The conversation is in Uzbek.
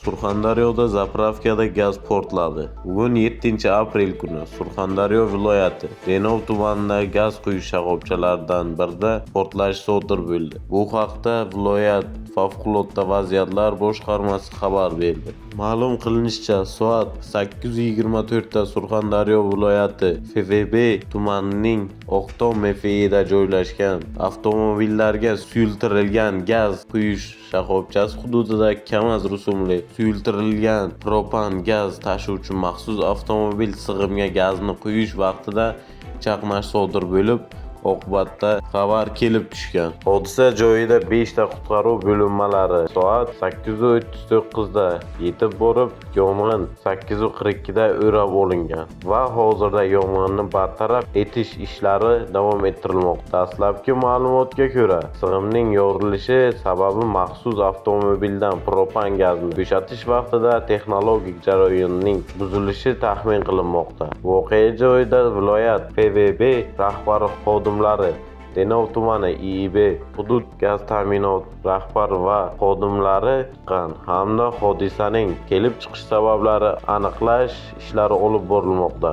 Surxondaryoda zapravkada gaz portladi. Bugun 7-aprel kuni Surxondaryo viloyati Denov tumanidagi gaz quyish shoxobchalaridan birida portlash sodir bo'ldi. Bu haqda viloyat favqulodda vaziyatlar boshqarmasi xabar berdi. Ma'lum qilinishicha, soat 8:24 da Surxondaryo viloyati FVB tumanining Oqtom MFI'da joylashgan avtomobillarga suyultirilgan gaz quyish shoxobchasi hududida KAMAZ rusumli suyultirilgan propan gaz tashuvchi maxsus avtomobil sig'imga gazni quyish vaqtida chaqnash sodir bo'lib, oqibatda xabar kelib tushgan. Hodisa joyida 5 ta qutqaruv bo'linmalari soat 8:39 da yetib borib, yong'in 8:42 da o'rab olingan va hozirda yong'inni bartaraf etish ishlari davom ettirilmoqda. Dastlabki ma'lumotga ko'ra, sig'imning yorilishi sababi maxsus avtomobildan propan gazni bo'shatish vaqtida texnologik jarayonning buzilishi taxmin qilinmoqda. Voqea joyida viloyat FVB rahbari xodimlari, Denov tumani IIB hudud gaz ta'minot rahbari va xodimlari chiqqan hamda hodisaning kelib chiqish sabablarini aniqlash ishlari olib borilmoqda.